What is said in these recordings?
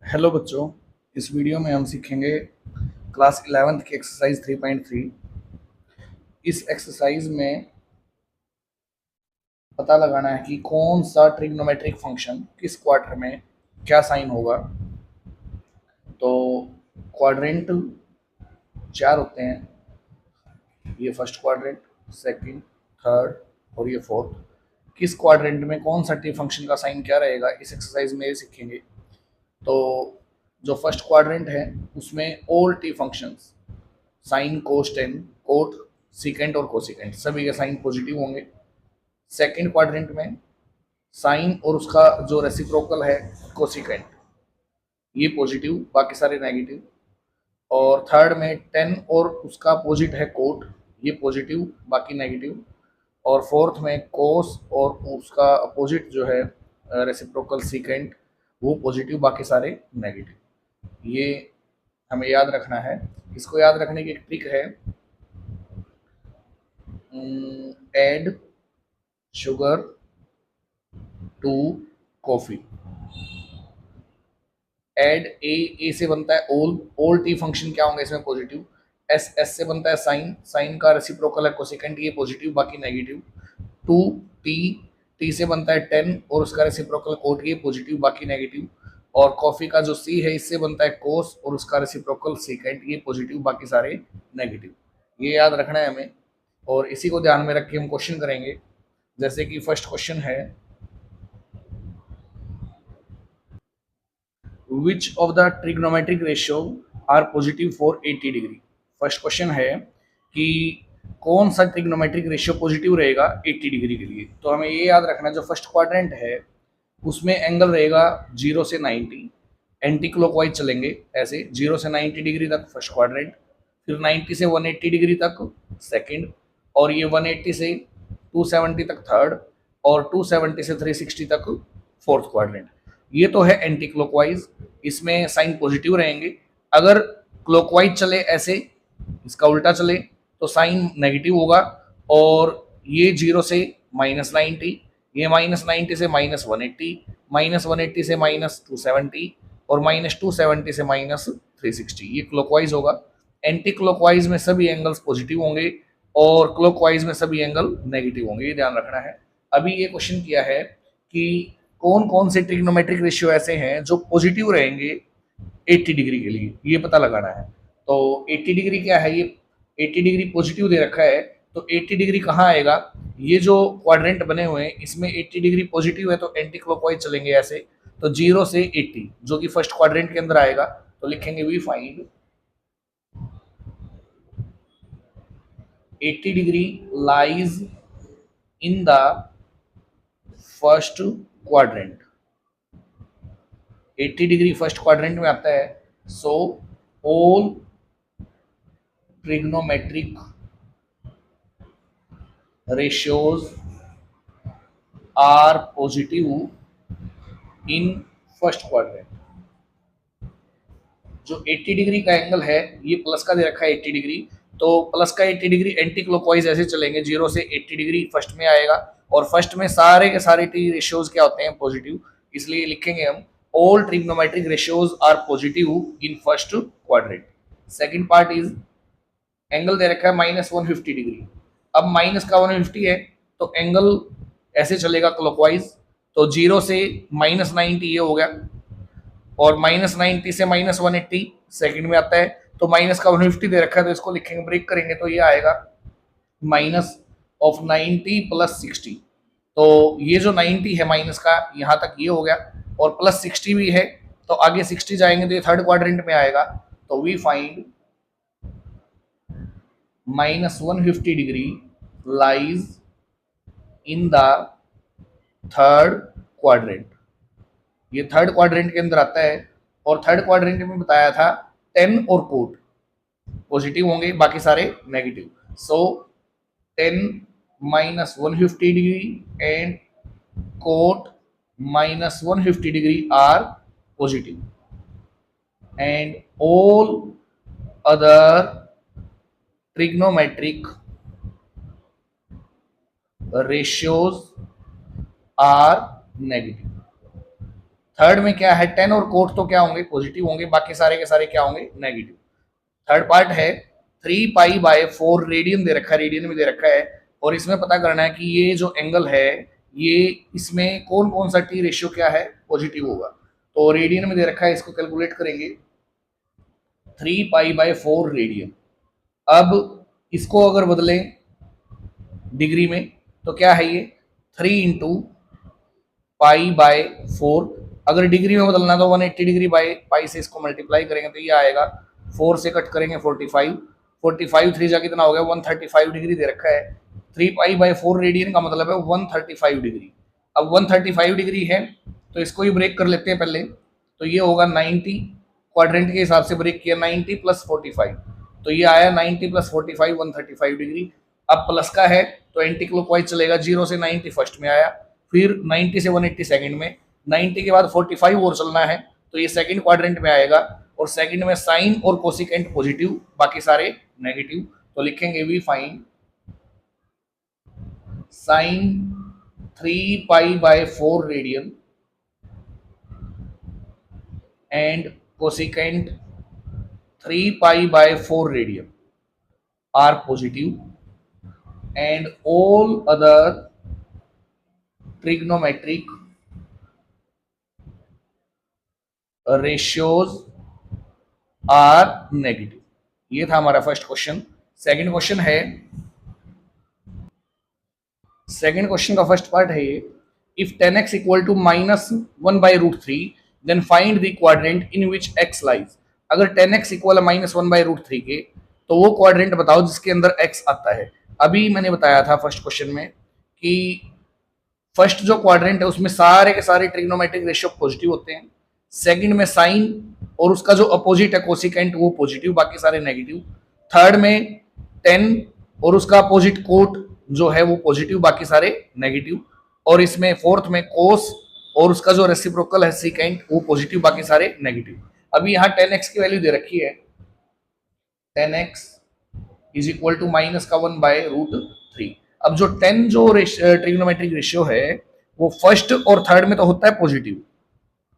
Hello बच्चों, इस video में हम सीखेंगे क्लास 11th की एक्सरसाइज 3.3। इस एक्सरसाइज में पता लगाना है कि कौन सा ट्रिग्नोमेट्रिक फंक्शन किस क्वाड्रेंट में क्या साइन होगा। तो क्वाड्रेंट चार होते हैं, ये फर्स्ट क्वाड्रेंट, सेकंड, थर्ड और ये फोर्थ। किस क्वाड्रेंट में कौन सा टी फंक्शन का साइन क्या रहेगा, इस एक्सरसाइज में ये सीखेंगे। तो जो फर्स्ट क्वाड्रेंट है उसमें all T functions sine cos ten coat secant और कोसिकेंट सभी के साइन पॉजिटिव होंगे। सेकंड क्वाड्रेंट में साइन और उसका जो रेसिप्रोकल है कोसिकेंट ये पॉजिटिव, बाकी सारे नेगेटिव। और थर्ड में टेन और उसका अपोजिट है कोट, ये पॉजिटिव बाकी नेगेटिव। और फोर्थ में कोस और उसका अपोजिट जो है रेसिप्रोकल सीकेंट वो पॉजिटिव बाकी सारे नेगेटिव। ये हमें याद रखना है। इसको याद रखने की एक ट्रिक है, add sugar to coffee. Add A से बनता है ओल टी फंक्शन क्या होंगे इसमें पॉजिटिव। एस से बनता है साइन, साइन का रेसिप्रोकल है कोसेकेंट, ये पॉजिटिव बाकी नेगेटिव। टू टी टी से बनता है टेन और उसका रेसिप्रोकल कोट, ये पॉजिटिव बाकी नेगेटिव। और कॉफी का जो सी है इससे बनता है कोस और उसका रेसिप्रोकल सेकेंट, ये पॉजिटिव बाकी सारे नेगेटिव। ये याद रखना है हमें और इसी को ध्यान में रख के हम क्वेश्चन करेंगे। जैसे कि फर्स्ट क्वेश्चन है, which of the trigonometric ratio are positive for 80 degree. First question है कि कौन सा ट्रिग्नोमेट्रिक रेशियो पॉजिटिव रहेगा 80 डिग्री के लिए। तो हमें ये याद रखना है जो फर्स्ट क्वाड्रेंट है उसमें एंगल रहेगा 0 से 90, एंटी क्लॉकवाइज चलेंगे ऐसे 0 से 90 डिग्री तक फर्स्ट क्वाड्रेंट, फिर 90 से 180 डिग्री तक सेकंड, और ये 180 से 270 तक थर्ड, और 270 से 360 तक फोर्थ क्वाड्रेंट। ये तो है एंटी क्लॉकवाइज, इसमें साइन पॉजिटिव रहेंगे। अगर क्लॉकवाइज चले ऐसे, इसका उल्टा चले तो साइन नेगेटिव होगा। और ये 0 से -90, ये -90 से -180, -180 से -270 और -270 से -360, ये क्लॉकवाइज होगा। एंटी क्लॉकवाइज में सभी एंगल्स पॉजिटिव होंगे और क्लॉकवाइज में सभी एंगल नेगेटिव होंगे, ये ध्यान रखना है। अभी ये क्वेश्चन किया है कि कौन कौन से ट्रिग्नोमेट्रिक रेशियो ऐसे हैं जो पॉजिटिव रहेंगे 80 डिग्री के लिए, ये पता लगाना है। तो 80 डिग्री क्या है, ये 80 डिग्री पॉजिटिव दे रखा है, तो 80 डिग्री कहाँ आएगा। ये जो क्वाड्रेंट बने हुए हैं इसमें 80 डिग्री पॉजिटिव है तो एंटी क्लॉकवाइज चलेंगे ऐसे। तो 0 से 80 जो कि फर्स्ट क्वाड्रेंट के अंदर आएगा, तो लिखेंगे we find 80 degree lies in the first quadrant. 80 degree first quadrant में आता है। So all trigonometric ratios are positive in first quadrant। जो 80 डिग्री का एंगल है ये प्लस का दे रखा है 80 डिग्री, तो प्लस का 80 डिग्री एंटी क्लॉकवाइज ऐसे चलेंगे 0 से 80 डिग्री फर्स्ट में आएगा। और फर्स्ट में सारे के सारे टी रेशियोज क्या होते हैं पॉजिटिव, इसलिए लिखेंगे हम all trigonometric ratios are positive in first quadrant. Second part is angle दे रखा है -150 डिग्री। अब माइनस का 150 है तो एंगल ऐसे चलेगा क्लॉकवाइज, तो 0 से -90 ये हो गया, और -90 से -180 सेकंड में आता है। तो माइनस का 150 दे रखा है तो इसको लिखेंगे, ब्रेक करेंगे तो ये आएगा -90 + 60। तो ये जो 90 है माइनस का यहाँ तक ये हो गया, और +60 भी है तो आगे 60 जाएंगे तो ये थर्ड क्वाड्रेंट में आएगा। तो we find -150 degree lies in the third quadrant. ये थर्ड क्वाड्रेंट के अंदर आता है, और थर्ड क्वाड्रेंट में बताया था 10 और कोट पॉजिटिव होंगे बाकी सारे negative. So 10 -150 degree and cot -150 degree are positive, and all other trigonometric ratios are negative। थर्ड में क्या है, टेन और कोट तो क्या होंगे, पॉजिटिव होंगे, बाकी सारे के सारे क्या होंगे, नेगेटिव। थर्ड पार्ट है 3 पाई/4 रेडियन दे रखा है, रेडियन में दे रखा है, और इसमें पता करना है कि ये जो एंगल है ये इसमें कौन कौन सा टी रेशियो क्या है, पॉजिटिव होगा। तो रेडियन में दे रखा है, इसको कैलकुलेट करेंगे, 3 पाई/4 रेडियन। अब इसको अगर बदलें डिग्री में तो क्या है ये 3 × पाई/4। अगर डिग्री में बदलना तो 180 डिग्री बाई पाई से इसको मल्टीप्लाई करेंगे तो ये आएगा, 4 से कट करेंगे 45, 45 3 जा कितना हो गया 135 डिग्री दे रखा है। 3 पाई/4 रेडियन का मतलब है 135 डिग्री। अब 135 डिग्री है तो इसको ही ब्रेक कर लेते हैं पहले, तो ये होगा 90, क्वाड्रेंट के हिसाब से ब्रेक किया, 90 + 45, तो ये आया 90 + 45 135 डिग्री। अब प्लस का है तो एंटी क्लॉकवाइज चलेगा, 0 से 90 फर्स्ट में आया, फिर 90 से 180 सेकंड में, 90 के बाद 45 और चलना है तो ये सेकंड क्वाड्रेंट में आएगा, और सेकंड में साइन और कोसिकेंट पॉजिटिव, बाकी सारे नेगेटिव। तो लिखेंगे वी फाइंड साइन 3 पाई/4 रेडियन एंड कोसिकेंट 3 पाई/4 radian are positive, and all other trigonometric ratios are negative। ये था हमारा फर्स्ट क्वेश्चन। सेकंड क्वेश्चन है, सेकंड क्वेश्चन का फर्स्ट पार्ट है ये, if 10x equal to -1/√3 then find the quadrant in which x lies. अगर 10x equal है -1/√3 के तो वो क्वाड्रेंट बताओ जिसके अंदर x आता है। अभी मैंने बताया था फर्स्ट क्वेश्चन में कि फर्स्ट जो क्वाड्रेंट है उसमें सारे के सारे ट्रिग्नोमेट्रिक रेशियो पॉजिटिव होते हैं, सेकंड में साइन और उसका जो अपोजिट है कोसिकेंट वो पॉजिटिव, बाकी सारे नेगेटिव, थर्ड में 10 और उसका अपोजिट कोट जो है वो पॉजिटिव, बाकी सारे नेगेटिव, और इसमें फोर्थ में कोस और उसका जो रेसिप्रोकल है सिकेंट वो पॉजिटिव, बाकी सारे नेगेटिव। अभी यहाँ 10x की वैल्यू दे रखी है, 10x इज इक्वल टू -1/√3। अब जो 10 जो ट्रिग्नोमेट्रिक रेशियो है वो फर्स्ट और थर्ड में तो होता है पॉजिटिव,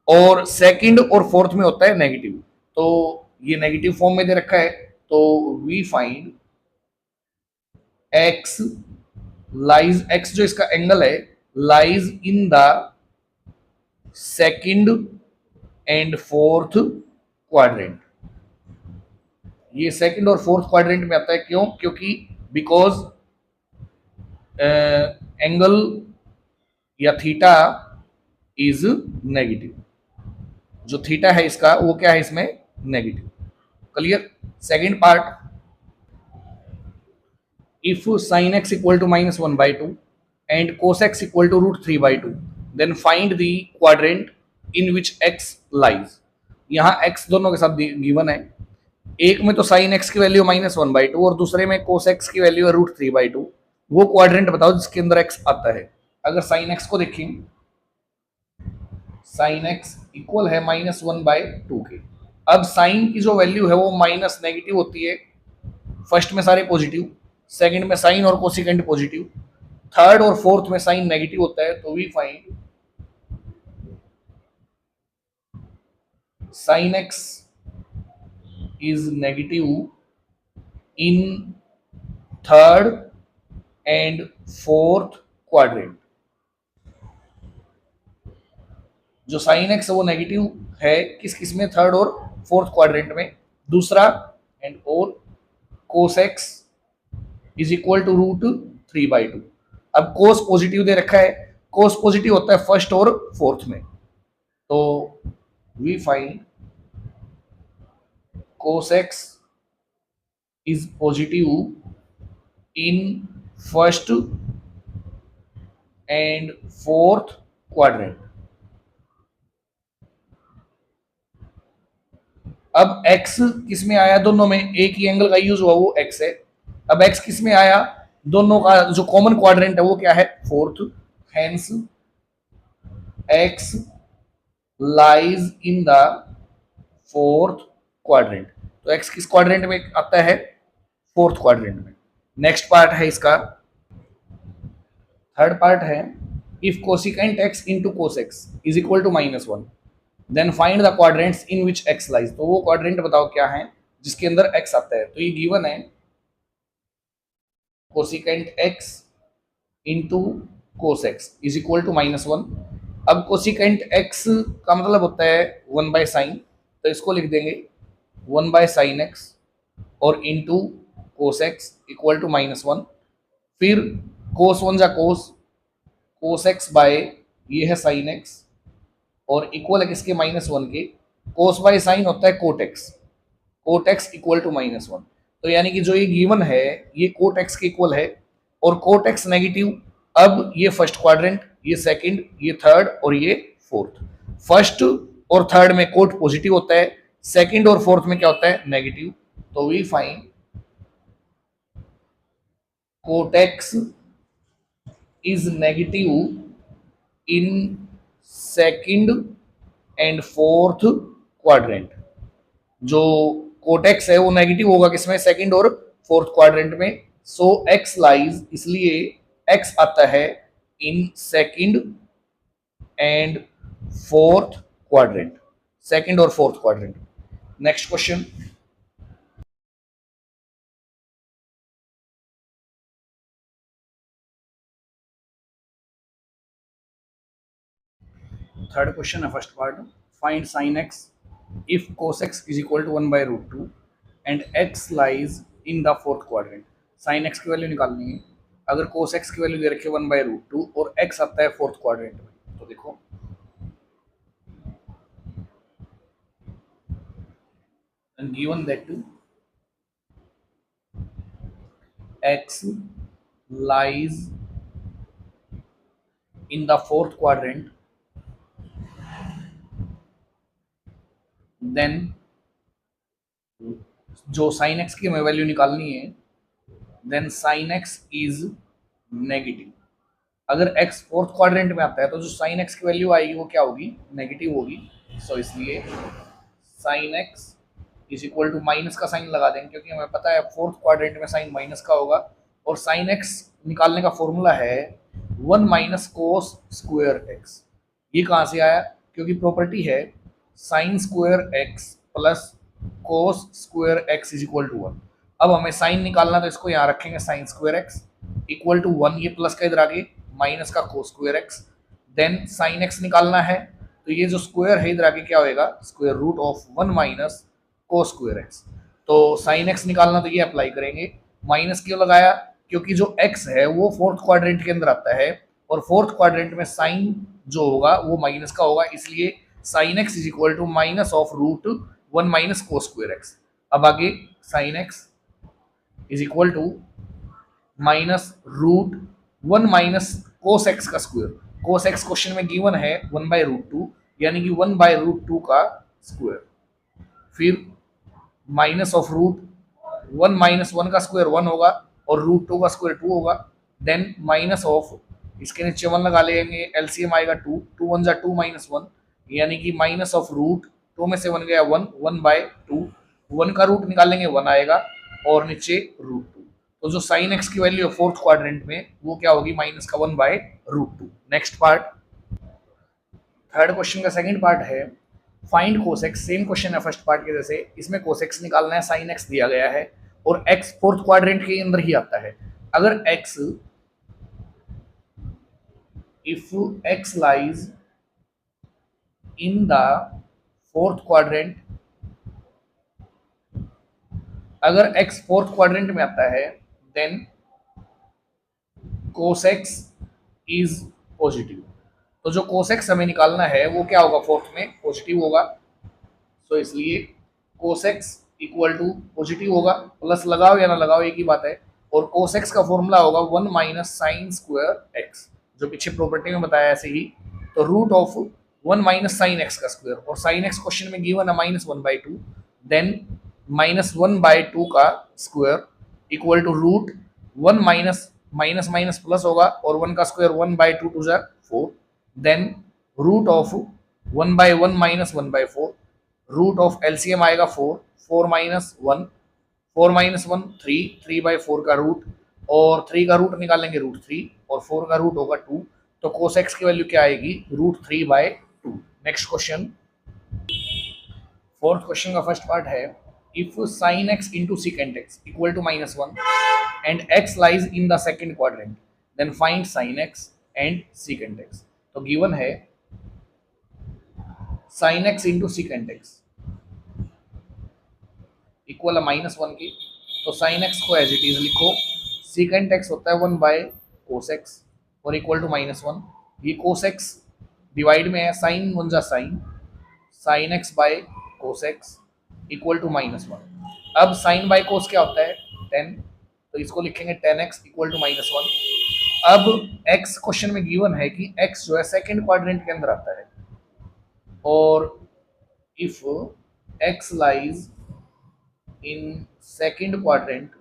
और सेकंड और फोर्थ में होता है नेगेटिव, तो ये नेगेटिव फॉर्म में दे रखा है। तो we find x lies, x जो इसका एंगल है lies in the second and fourth quadrant. ये सेकंड और फोर्थ क्वाड्रेंट में आता है, क्यों, क्योंकि बिकॉज एंगल या थीटा इज नेगेटिव, जो थीटा है इसका वो क्या है इसमें negative. Clear. Second part, if sin x equal to -1/2 and cos x equal to √3/2 then find the quadrant in which x lies. यहाँ x दोनों के साथ गिवन है, एक में तो sin x की वैल्यू -1/2 और दूसरे में cos x की वैल्यू है √3/2। वो क्वाड्रेंट बताओ जिसके अंदर x आता है। अगर sin x को देखें, sin x इक्वल है -1/2 के। अब साइन की जो वैल्यू है वो माइनस नेगेटिव होती है, फर्स्ट में सारे पॉजिटिव, सेकंड में साइन और कोसिकेंट पॉजिटिव, थर्ड और फोर्थ में साइन नेगेटिव होता है। तो we find sine x is negative in third and fourth quadrant. जो साइन एक्स है वो नेगेटिव है किस किस में, थर्ड और फोर्थ क्वाड्रेंट में। दूसरा, एंड और cos x is equal to √3/2। अब कोस पॉजिटिव दे रखा है, कोस पॉजिटिव होता है फर्स्ट और फोर्थ में, तो we find cos x is positive in first and fourth quadrant. अब x किस में आया, दोनों में एक ही एंगल का यूज हुआ वो x है। अब x किस में आया, दोनों का जो कॉमन क्वाड्रेंट है वो क्या है, fourth, hence x lies in the fourth quadrant. तो x किस क्वाड्रेंट में आता है, फोर्थ क्वाड्रेंट में। नेक्स्ट पार्ट है इसका, थर्ड पार्ट है, if cosecant x into cos x is equal to -1 then find the quadrants in which x lies, तो वो क्वाड्रेंट बताओ क्या है जिसके अंदर एक्स आता है। तो ये गिवन है cosecant x into cos x is equal to -1। अब कोसिकेंट एक्स का मतलब होता है 1/sin, तो इसको लिख देंगे 1/sin x और into cos x equal to -1। फिर कोस 1 जा कोस एक्स बाय ये है साइन एक्स और इक्वल है किसके -1 के, कोस बाय साइन होता है कोट एक्स इक्वल टू -1। तो यानी कि जो ये गिवन है ये कोट एक्स के इक्वल है और कोट एक्स नेगेटिव। अब ये फर्स्ट क्वाड्रेंट, ये सेकंड, ये थर्ड और ये फोर्थ। फर्स्ट और थर्ड में कोट पॉजिटिव होता है, सेकंड और फोर्थ में क्या होता है नेगेटिव। तो we find cot x is negative in second and fourth quadrant. जो कोटेक्स है वो नेगेटिव होगा किसमें, सेकंड और फोर्थ क्वाड्रेंट में। सो एक्स लाइज, इसलिए एक्स आता है in second and fourth quadrant, second और fourth quadrant. Next question, third question है first part. Find sine x if cos x is equal to 1/√2 and x lies in the fourth quadrant। Sine x की value निकालनी है। अगर cos x की value दे रखी है 1/√2 और x आता है फोर्थ क्वाड्रेंट में, तो देखो given that x lies in the fourth quadrant, then जो साइन x की हमें वैल्यू निकालनी है, then sine x is negative. अगर x फोर्थ क्वाड्रेंट में आता है तो जो साइन x की वैल्यू आएगी वो क्या होगी, नेगेटिव होगी। सो इसलिए sine x is equal to minus का साइन लगा देंगे क्योंकि हमें पता है फोर्थ क्वाड्रेंट में साइन माइनस का होगा। और साइन x निकालने का फॉर्मूला है 1 माइनस कोस स्क्वायर एक्स। ये कहाँ से आया, क्योंकि प्रॉपर्टी है sine square x plus cos square x is equal to 1। अब हमें साइन निकालना तो इसको यहाँ रखेंगे sine square x equal to 1, ये प्लस का इधर आगे माइनस का cos square x. Then sine x निकालना है तो ये जो स्क्वायर है इधर आगे क्या होएगा, square root of 1 minus cos square x. तो साइन एक्स निकालना तो ये अप्लाई करेंगे। माइनस क्यों लगाया, क्योंकि जो एक्स है वो फोर्थ क्वाड्रेंट के अंदर आता है और फोर्थ क्वाड्रेंट में साइन जो होगा वो माइनस का होगा, इसलिए sine x is equal to minus of root 1 minus cos square x. अब आगे sine x is equal to minus root 1 minus cos x का स्क्वायर। कोस एक्स क्वेश्चन में गिवन है 1/√2, यानी कि 1/√2 का स्क्वायर। फिर माइनस ऑफ रूट 1 माइनस 1 का स्क्वायर 1 होगा और रूट 2 का स्क्वायर 2 होगा। देन माइनस ऑफ, इसके नीचे 1 लगा लेंगे, एलसीएम आएगा 2, 2 1 जा 2 माइनस 1, यानी कि माइनस ऑफ रूट 2 में से 1 गया 1, 1/2, 1 का रूट निकालेंगे 1 आएगा और नीचे रूट 2। तो जो साइन एक्स की वैल्यू है फोर्थ क्वाड्रेंट में वो क्या होगी, माइनस का 1/√2। नेक्स्ट पार्ट, थर्ड क्वेश्चन का सेकंड पार्ट है find cos x. Same question है फर्स्ट पार्ट के जैसे, इसमें कोस एक्स निकालना है, साइन एक्स दिया गया है और एक्स फोर्थ क्वाड्रेंट के अंदर ही आता है। अगर x, if x lies in the fourth quadrant, अगर एक्स फोर्थ क्वाड्रेंट में आता है then cos x is positive. तो जो कोस एक्स हमें निकालना है वो क्या होगा, फोर्थ में पॉजिटिव होगा। तो इसलिए cos x equal to positive होगा, प्लस लगाओ या ना लगाओ एक ही बात है। और कोस एक्स का फॉर्मूला होगा 1 माइनस साइन स्क्वायर एक्स, जो पीछे प्रॉपर्टी में बताया ऐसे ही। तो root of 1 minus sine x का स्क्वायर, और साइन एक्स क्वेश्चन में गिवन है -1/2, देन -1/2 का square equal to root 1 minus minus minus plus होगा और 1 का square 1/2 2 4, then root of 1/1 minus 1/4, root of LCM आएगा 4, 4 माइनस 1, 4 माइनस 1 3, 3/4 का रूट, और 3 का रूट निकालेंगे √3 और 4 का रूट होगा 2। तो कोस एक्स की वैल्यू क्या आएगी, √3/2। नेक्स्ट क्वेश्चन, फोर्थ क्वेश्चन का फर्स्ट पार्ट है, if sine x into secant x equal to -1 and x lies in the second quadrant then find sine x and secant x. तो given है sine x into secant x equal है -1 की, तो sine x को as it is लिखो, secant x होता है 1 by cos x और इक्वल टू -1। ये कोस एक्स डिवाइड में है, साइन 1 जा sine, sine x by cos x equal to -1। अब साइन बाय कोस क्या होता है 10, तो इसको लिखेंगे 10x इक्वल टू -1। अब x क्वेश्चन में गिवन है कि x जो है सेकंड क्वाड्रेंट के अंदर आता है, और if x lies in second quadrant,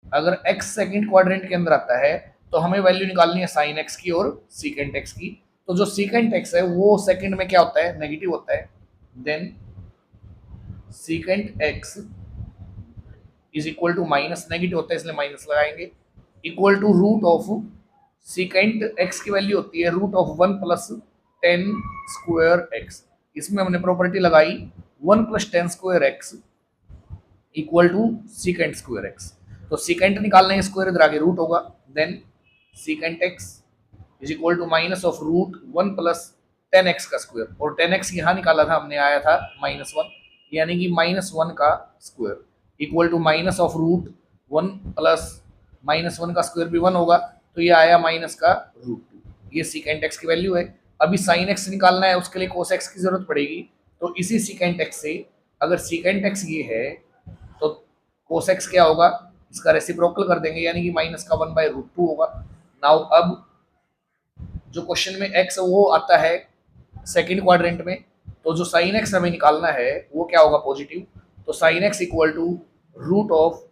अगर x सेकंड क्वाड्रेंट के अंदर आता है तो हमें वैल्यू निकालनी है साइन एक्स की और सीकेंट एक्स की। तो जो सीकेंट एक्स है वो सेकंड में क्या होता है, नेगेटिव होता है, then secant x is equal to minus, negative होता है इसलिए माइनस लगाएंगे, equal to root of secant x की वैल्यू होती है root of 1 plus 10 square x. इसमें हमने प्रॉपर्टी लगाई 1 plus 10 square x equal to secant square x. तो सीकेंट निकालना है, स्क्वायर इधर आगे रूट होगा, then secant x is equal to minus of root 1 plus 10x का स्क्वायर, और 10x यहाँ निकाला था हमने, आया था -1, यानी कि -1 का square equal to minus of root 1 plus -1 का स्क्वायर भी 1 होगा, तो ये आया माइनस का रूट 2। ये सीकेंट एक्स की वैल्यू है। अभी साइन एक्स निकालना है, उसके लिए कोस एक्स की जरूरत पड़ेगी, तो इसी सीकेंट एक्स से, अगर सीकेंट एक्स ये है तो कोस एक्स क्या होगा, इसका रेसिप्रोकल कर देंगे, यानी कि माइनस का 1 बाय रूट 2 होगा। नाउ अब जो क्वेश्चन में x वो आता है सेकंड क्वाड्रेंट में, तो जो साइन एक्स हमें निकालना है वो क्या होगा, पॉजिटिव। तो sine x equal to root of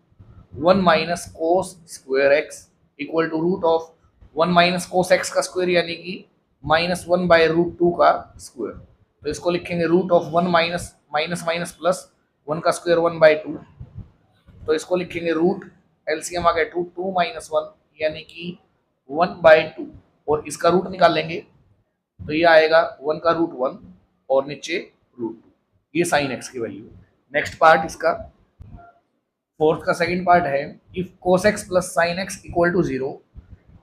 1 minus cos square x equal to root of 1 minus cos x का स्क्वायर, यानी कि -1 बाय रूट 2 का स्क्वायर। तो इसको लिखेंगे root of 1 minus minus minus plus 1 का स्क्वायर 1 बाय 2, तो इसको लिखेंगे रूट, एलसीएम आ गया 2, 2 माइनस 1 यानी कि 1 बाय 2, और इसका रूट निकाल लेंगे तो ये आएगा 1 का रूट 1 और नीचे रूट 2। ये साइन एक्स की वैल्यू। नेक्स्ट पार्ट इसका फोर्थ का सेकंड पार्ट है, if cos x plus sine x equal to 0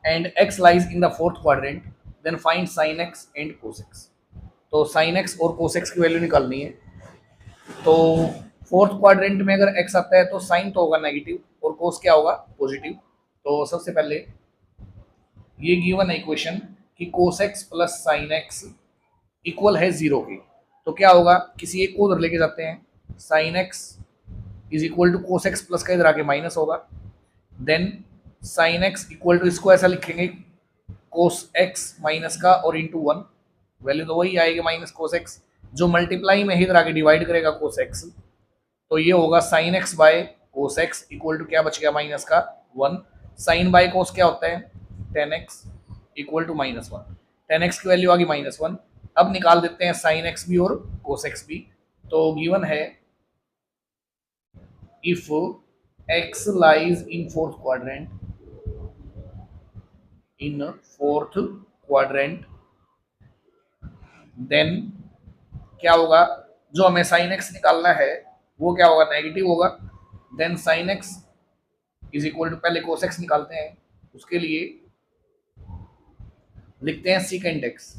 and x lies in the fourth quadrant then find sine x and cos x. तो sine x और cos x की value निकालनी है। तो fourth quadrant में अगर x आता है तो साइन तो होगा नेगेटिव और कोस क्या होगा, पॉजिटिव। तो सबसे पहले ये गिवन है इक्वेशन कि कोस x plus sine x equal है 0 के, तो क्या होगा, किसी एक को उधर लेके जाते हैं, sine x is equal to cos x plus का इधर आके माइनस होगा, then sine x equal to, इसको ऐसा लिखेंगे कोस एक्स माइनस का और इंटू 1, वैल्यू तो वही आएगी माइनस कोस एक्स, जो मल्टीप्लाई में इधर आके डिवाइड करेगा कोस एक्स, तो ये होगा sine x by cos x equal to क्या बच गया, माइनस का 1। साइन बाय कोस क्या होता है 10x इक्वल टू -1, 10x की वैल्यू आ गई -1। अब निकाल देते हैं साइन एक्स भी और कोस एक्स भी। तो गिवन है if x lies in fourth quadrant then क्या होगा, जो हमें साइन एक्स निकालना है वो क्या होगा, नेगेटिव होगा, then sine x is equal to, पहले कोस एक्स निकालते हैं, उसके लिए लिखते हैं secant x,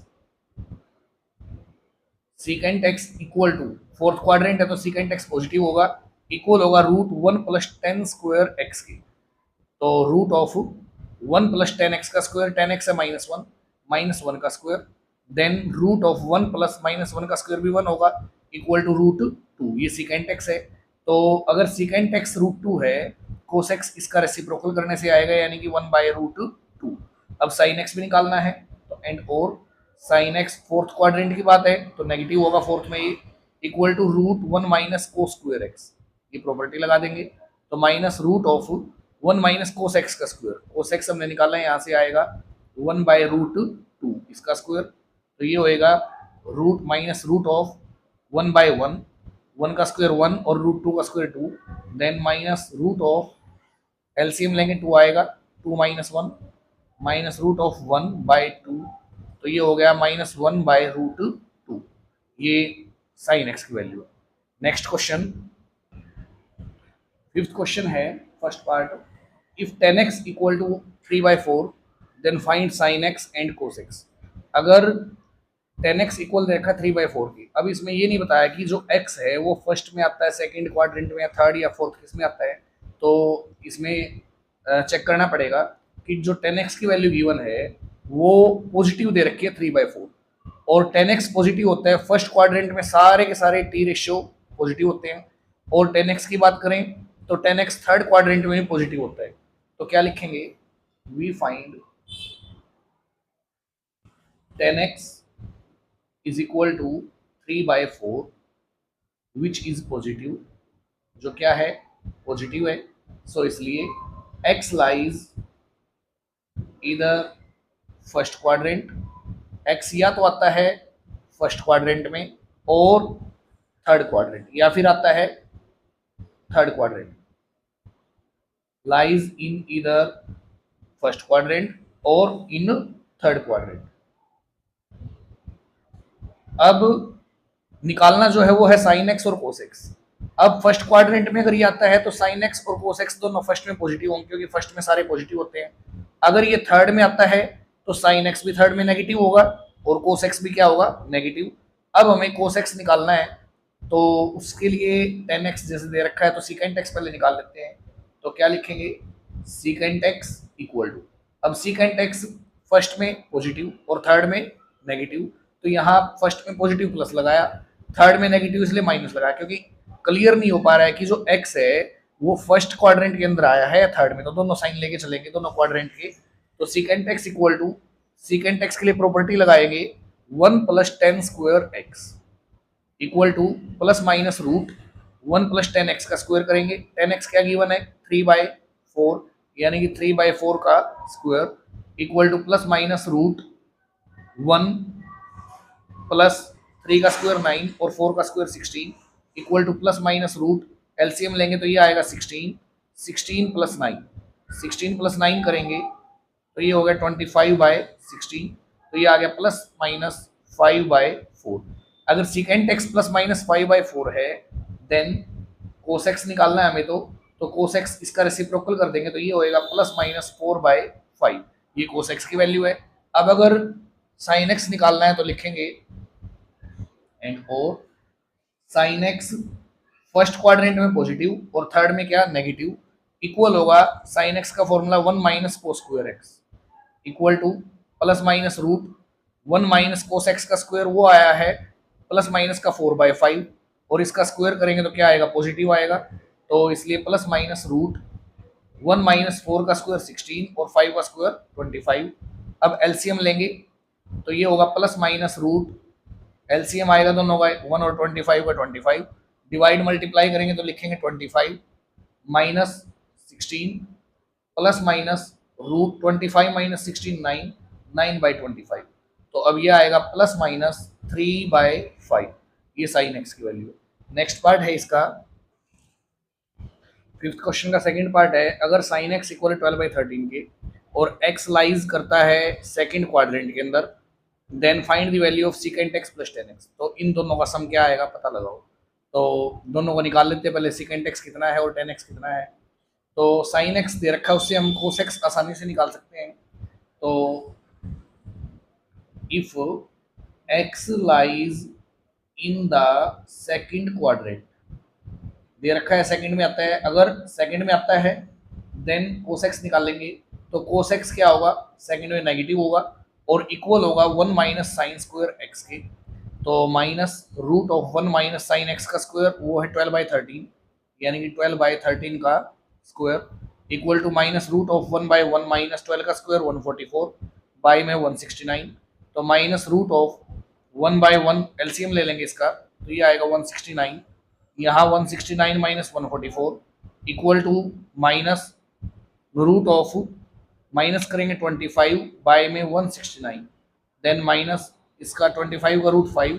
secant x equal to, fourth quadrant है तो सीकेंट एक्स पॉजिटिव होगा, इक्वल होगा रूट 1 प्लस 10 स्क्वायर एक्स की। तो रूट ऑफ 1 प्लस 10x का स्क्वायर, 10x है -1, -1 का square, then root of 1 plus -1 का स्क्वायर भी 1 होगा, इक्वल टू रूट 2। ये सीकेंट एक्स है, तो अगर सीकेंट एक्स रूट 2 है, कोस एक्स इसका रेसिप्रोकल करने से आएगा, यानी कि 1 बाय रूट 2। अब साइन एक्स भी निकालना है, तो एंड और साइन एक्स फोर्थ क्वाड्रेंट की बात है तो नेगेटिव होगा फोर्थ में, ये equal to root 1 minus cos square x, ये प्रॉपर्टी लगा देंगे, तो minus root of 1 minus cos x का स्क्वायर, कोस एक्स हमने निकाला है, यहाँ से आएगा 1 बाय रूट 2 इसका स्क्वायर, तो ये होएगा root minus root of 1 by 1, 1 का स्क्वायर 1 और रूट 2 का square 2, then minus root of, LCM लेंगे 2 आएगा, 2 minus 1 minus root of 1 by 2, तो ये हो गया -1 बाय रूट 2। ये साइन एक्स की value. Next question, fifth question है, first part, if tan x equal to 3/4 then find sine x and cos x. अगर टेन एक्स इक्वल रखा 3/4 की, अब इसमें ये नहीं बताया कि जो एक्स है वो फर्स्ट में आता है, सेकंड क्वाड्रेंट में, या थर्ड या फोर्थ किस में आता है। तो इसमें चेक करना पड़ेगा कि जो टेन एक्स की वैल्यू गिवन है वो पॉजिटिव दे रखी है 3/4, और टेन एक्स पॉजिटिव होता है फर्स्ट क्वाड्रेंट में, सारे के सारे टी रेशियो पॉजिटिव होते हैं। और टेन एक्स की बात करें तो टेन एक्स थर्ड क्वाड्रेंट में भी पॉजिटिव होता है। तो क्या लिखेंगे, we find tan x is equal to 3/4 which is positive, जो क्या है, पॉजिटिव है। सो इसलिए x लाइज इधर फर्स्ट क्वाड्रेंट, x या तो आता है फर्स्ट क्वाड्रेंट में और थर्ड क्वाड्रेंट, या फिर आता है थर्ड क्वाड्रेंट, लाइज इन इधर फर्स्ट क्वाड्रेंट और इन थर्ड क्वाड्रेंट। अब निकालना जो है वो है साइन एक्स और कोस एक्स। अब फर्स्ट क्वाड्रेंट में अगर ये आता है तो साइन एक्स और कोस एक्स दोनों फर्स्ट में पॉजिटिव होंगे, क्योंकि फर्स्ट में सारे पॉजिटिव होते हैं। अगर ये थर्ड में आता है तो साइन एक्स भी थर्ड में नेगेटिव होगा और कोस एक्स भी क्या होगा, नेगेटिव। अब हमें कोस एक्स निकालना है, तो उसके लिए टेन एक्स जैसे दे रखा है तो सीकेंट एक्स पहले निकाल लेते हैं। तो क्या लिखेंगे, सीकेंट एक्स इक्वल टू, अब सीकेंट एक्स फर्स्ट में पॉजिटिव और थर्ड में नेगेटिव, तो यहाँ फर्स्ट में पॉजिटिव प्लस लगाया, थर्ड में नेगेटिव इसलिए माइनस लगाया, क्योंकि क्लियर नहीं हो पा रहा है कि जो एक्स है वो फर्स्ट क्वाड्रेंट के अंदर आया है या थर्ड में। तो दोनों साइन लेके चलेंगे दोनों क्वाड्रेंट के। तो secant x equal to, secant x के लिए प्रॉपर्टी लगाएंगे 1 + 10 square x equal to plus minus root 1 + 10 x का स्क्वायर करेंगे। 10 एक्स क्या गिवन है, 3/4, यानी कि 3/4 का square equal to plus minus root 1 plus 3 का स्क्वायर 9 और 4 का square 16 equal to plus minus root, LCM लेंगे तो ये आएगा 16, 16 + 9, 16 + 9 करेंगे तो ये हो गया 25/16, तो ये आ गया प्लस माइनस 5/4। अगर सीकेंट एक्स प्लस माइनस 5/4 है देन कोसेक्स निकालना है हमें, तो कोसेक्स इसका रेसिप्रोकल कर देंगे तो ये होएगा प्लस माइनस 4/5, ये कोसेक्स की वैल्यू है। अब अगर साइन एक्स निकालना है तो लिखेंगे एंड और साइन एक्स फर्स्ट क्वाड्रेंट में पॉजिटिव और थर्ड में क्या, नेगेटिव, इक्वल होगा साइन एक्स का formula 1 - cos square x equal to plus minus root 1 - cos x का स्क्वायर वो आया है प्लस माइनस का 4/5, और इसका स्क्वायर करेंगे तो क्या आएगा, पॉजिटिव आएगा। तो इसलिए प्लस माइनस रूट 1 - 4 का स्क्वायर 16 और 5 का स्क्वायर 25। अब एलसीएम लेंगे तो ये होगा प्लस माइनस रूट, एलसीएम आएगा दोनों का 1 और 25 का 25, डिवाइड मल्टीप्लाई करेंगे तो लिखेंगे 25 माइनस 16 प्लस माइनस रूट 25 - 16 9, 9/25। तो अब ये आएगा प्लस माइनस 3/5, ये साइन एक्स की वैल्यू। नेक्स्ट पार्ट है इसका, फिफ्थ क्वेश्चन का सेकंड पार्ट है, अगर साइन एक्स इक्वल 12/13 के और एक्स लाइज करता है सेकंड क्वाड्रेंट के अंदर, then find the value of secant x plus 10x। तो इन दोनों का सम क्या आएगा पता लगाओ। तो दोनों को निकाल लेते हैं पहले, सीकेंट एक्स कितना है और 10x कितना है। तो साइन एक्स दे रखा है, उससे हम कोस एक्स आसानी से निकाल सकते हैं। तो if x lies in the second quadrant, दे रखा है सेकंड में आता है, अगर सेकंड में आता है देन कोस एक्स निकालेंगे। तो कोस एक्स क्या होगा, सेकंड में नेगेटिव होगा और इक्वल होगा 1 - साइन स्क्वायर एक्स के। तो minus root of 1 - sine x का स्क्वायर वो है 12/13, यानी कि 12/13 का square equal to minus root of 1/1 - 12 का स्क्वायर 144 बाई में 169। तो माइनस रूट ऑफ 1/1 एलसीएम ले लेंगे इसका तो ये आएगा 169, यहाँ 169 - 144 equal to minus root of, minus करेंगे 25 बाय में 169, देन माइनस इसका 25 का रूट 5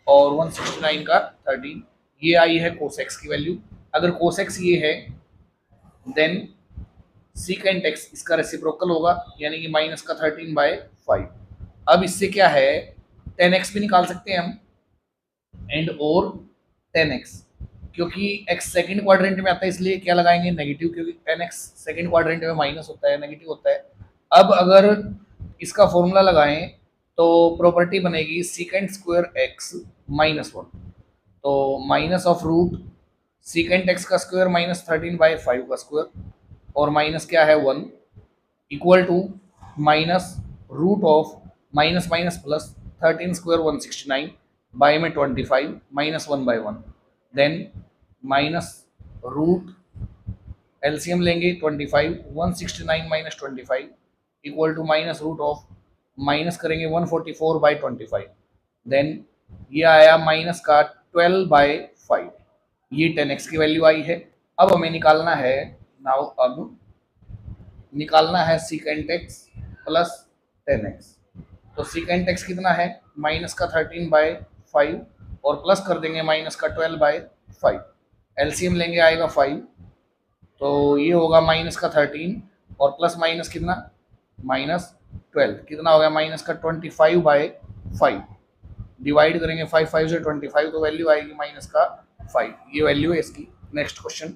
और 169 का 13, ये आई है कोसेक्स की वैल्यू। अगर कोसेक्स ये है देन सीकेंट एक्स इसका रेसिप्रोकल होगा, यानी कि माइनस का 13/5। अब इससे क्या है 10x भी निकाल सकते हैं हम, एंड और 10x, क्योंकि x सेकंड क्वाड्रेंट में आता है इसलिए क्या लगाएंगे नेगेटिव, क्योंकि 10x सेकंड क्वाड्रेंट में माइनस होता है, नेगेटिव होता है। अब अगर इसका फॉर्मूला लगाएं तो प्रॉपर्टी बनेगी सीकेंट स्क्वायर x माइनस 1, तो minus of root secant x का स्क्वायर माइनस 13/5 का स्क्वायर और माइनस क्या है 1 equal to minus root of minus minus plus 13 square 169 by में 25 minus 1/1, then minus root LCM लेंगे 25 169 minus 25 equal to minus root of minus करेंगे 144/25, then ये आया माइनस का 12/5, ये 10x की वैल्यू आई है। अब हमें निकालना है नाउ, अब निकालना है सीकेंट एक्स प्लस 10x। तो सीकेंट एक्स कितना है माइनस का 13/5 और प्लस कर देंगे माइनस का 12/5, एलसीएम लेंगे आएगा 5, तो ये होगा माइनस का 13 और प्लस माइनस कितना माइनस 12 कितना हो गया माइनस का 25/5, डिवाइड करेंगे 5 5 से 25 तो वैल्यू आएगी माइनस का 5, ये वैल्यू है इसकी। Next question,